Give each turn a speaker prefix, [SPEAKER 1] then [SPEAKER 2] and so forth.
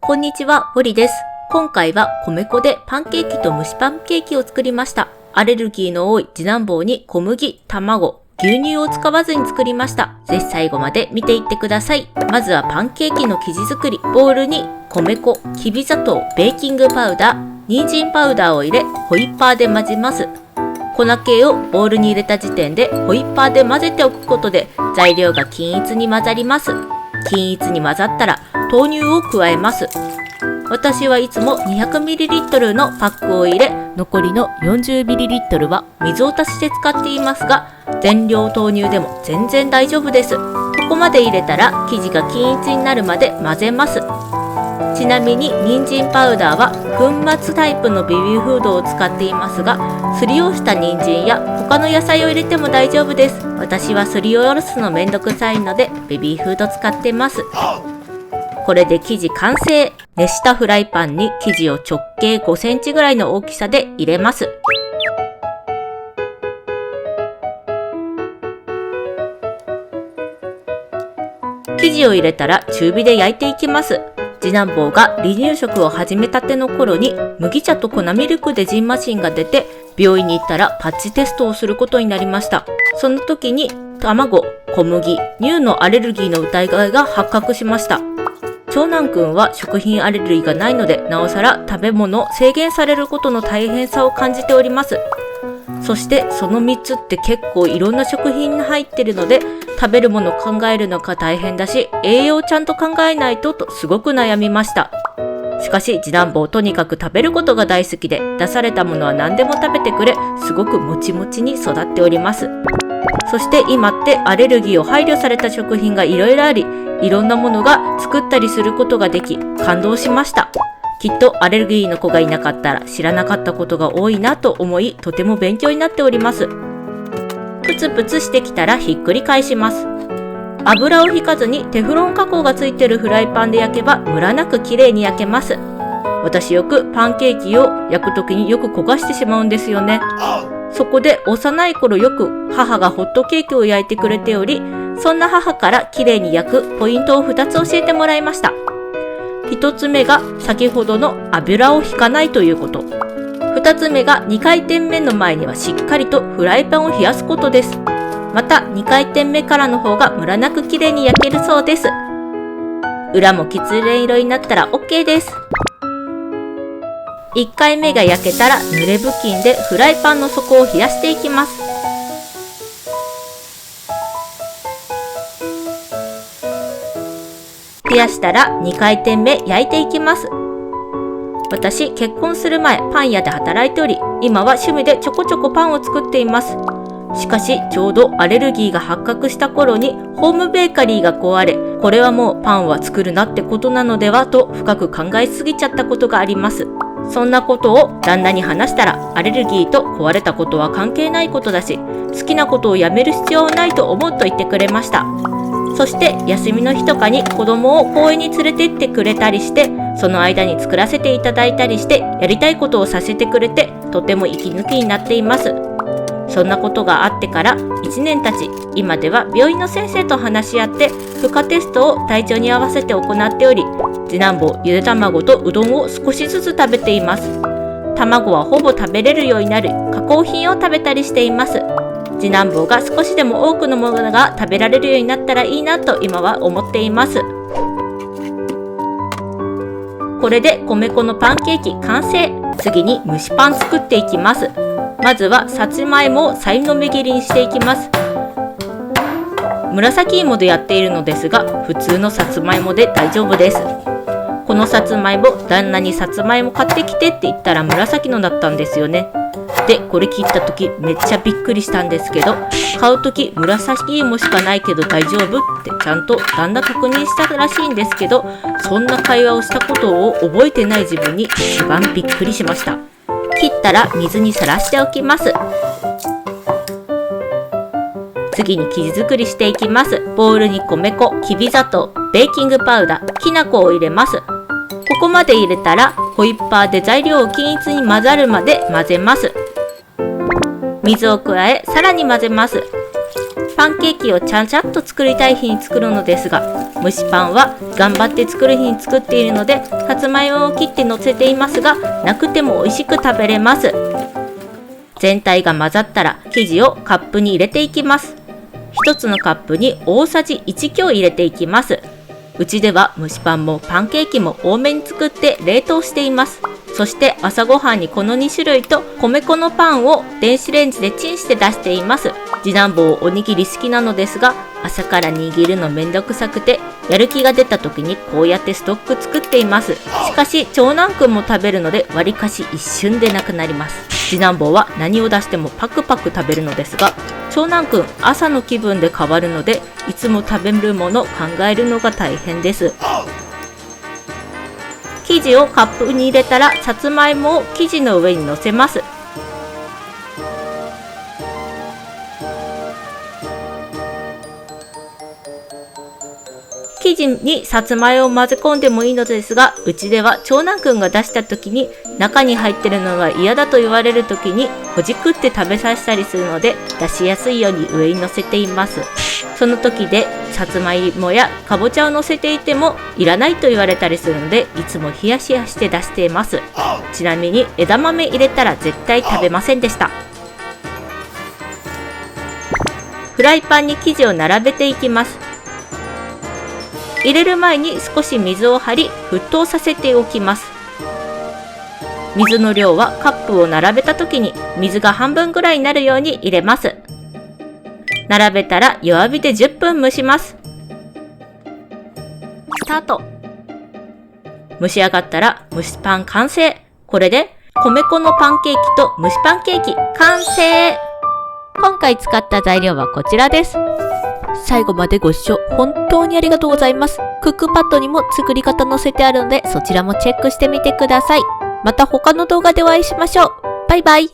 [SPEAKER 1] こんにちは、堀です。今回は米粉でパンケーキと蒸しパンケーキを作りました。アレルギーの多い次男坊に小麦、卵、牛乳を使わずに作りました。ぜひ最後まで見ていってください。まずはパンケーキの生地作り。ボウルに米粉、きび砂糖、ベーキングパウダー、人参パウダーを入れ、ホイッパーで混ぜます。粉系をボウルに入れた時点でホイッパーで混ぜておくことで材料が均一に混ざります。均一に混ざったら豆乳を加えます。私はいつも 200ml のパックを入れ、残りの 40ml は水を足して使っていますが、全量豆乳でも全然大丈夫です。ここまで入れたら生地が均一になるまで混ぜます。ちなみに人参パウダーは粉末タイプのベビーフードを使っていますが、すりおろした人参や他の野菜を入れても大丈夫です。私はすりおろすのめんどくさいのでベビーフード使ってます。これで生地完成。熱したフライパンに生地を直径5センチぐらいの大きさで入れます。生地を入れたら中火で焼いていきます。次男坊が離乳食を始めたての頃に麦茶と粉ミルクでジンマシンが出て、病院に行ったらパッチテストをすることになりました。その時に卵、小麦、乳のアレルギーの疑いが発覚しました。長男くんは食品アレルギーがないので、なおさら食べ物を制限されることの大変さを感じております。そしてその3つって結構いろんな食品に入ってるので、食べるものを考えるのが大変だし、栄養をちゃんと考えないととすごく悩みました。しかし次男坊とにかく食べることが大好きで、出されたものは何でも食べてくれ、すごくもちもちに育っております。そして今ってアレルギーを配慮された食品がいろいろあり、いろんなものが作ったりすることができ、感動しました。きっとアレルギーの子がいなかったら知らなかったことが多いなと思い、とても勉強になっております。プツプツしてきたらひっくり返します。油を引かずにテフロン加工がついているフライパンで焼けばムラなく綺麗に焼けます。私よくパンケーキを焼くときによく焦がしてしまうんですよね。そこで幼い頃よく母がホットケーキを焼いてくれており、そんな母から綺麗に焼くポイントを2つ教えてもらいました。1つ目が先ほどの油を引かないということ。2つ目が2回転目の前にはしっかりとフライパンを冷やすことです。また2回転目からの方がムラなく綺麗に焼けるそうです。裏もきつね色になったら OK です。1回目が焼けたら濡れ布巾でフライパンの底を冷やしていきます。冷やしたら2回転目焼いていきます。私結婚する前パン屋で働いており、今は趣味でちょこちょこパンを作っています。しかしちょうどアレルギーが発覚した頃にホームベーカリーが壊れ、これはもうパンは作るなってことなのではと深く考えすぎちゃったことがあります。そんなことを旦那に話したら、アレルギーと壊れたことは関係ないことだし、好きなことをやめる必要はないと思うと言ってくれました。そして休みの日とかに子供を公園に連れて行ってくれたりして、その間に作らせていただいたりして、やりたいことをさせてくれて、とても息抜きになっています。そんなことがあってから1年経ち、今では病院の先生と話し合って負荷テストを体調に合わせて行っており、次男坊ゆで卵とうどんを少しずつ食べています。卵はほぼ食べれるようになる加工品を食べたりしています。次男坊が少しでも多くのものが食べられるようになったらいいなと今は思っています。これで米粉のパンケーキ完成。次に蒸しパン作っていきます。まずはさつまいもをさいの目切りにしていきます。紫芋でやっているのですが、普通のさつまいもで大丈夫です。このさつまいも、旦那にさつまいも買ってきてって言ったら紫のだったんですよね。で、これ切った時めっちゃびっくりしたんですけど、買う時紫芋しかないけど大丈夫ってちゃんと旦那確認したらしいんですけど、そんな会話をしたことを覚えてない自分に一番びっくりしました。切ったら水にさらしておきます。次に生地作りしていきます。ボウルに米粉、きび砂糖、ベーキングパウダー、きな粉を入れます。ここまで入れたらホイッパーで材料を均一に混ざるまで混ぜます。水を加えさらに混ぜます。パンケーキをちゃんちゃっと作りたい日に作るのですが、蒸しパンは頑張って作る日に作っているので、さつまいもを切って乗せていますが、なくても美味しく食べれます。全体が混ざったら生地をカップに入れていきます。1つのカップに大さじ1強入れていきます。うちでは蒸しパンもパンケーキも多めに作って冷凍しています。そして朝ごはんにこの2種類と米粉のパンを電子レンジでチンして出しています。次男坊おにぎり好きなのですが、朝から握るのめんどくさくて、やる気が出た時にこうやってストック作っています。しかし長男くんも食べるのでわりかし一瞬でなくなります。次男坊は何を出してもパクパク食べるのですが、長男くん朝の気分で変わるので、いつも食べるものを考えるのが大変です。生地をカップに入れたら、さつまいもを生地の上に乗せます。生地にさつまいもを混ぜ込んでもいいのですが、うちでは長男くんが出した時に中に入ってるのが嫌だと言われる時にほじくって食べさせたりするので、出しやすいように上に乗せています。その時でさつまいもやかぼちゃを乗せていてもいらないと言われたりするので、いつも冷やしやして出しています。ちなみに枝豆入れたら絶対食べませんでした。フライパンに生地を並べていきます。入れる前に少し水を張り沸騰させておきます。水の量はカップを並べた時に水が半分ぐらいになるように入れます。並べたら弱火で10分蒸します。スタート。蒸し上がったら蒸しパン完成。これで米粉のパンケーキと蒸しパンケーキ完成。今回使った材料はこちらです。最後までご視聴本当にありがとうございます。クックパッドにも作り方載せてあるので、そちらもチェックしてみてください。また他の動画でお会いしましょう。バイバイ。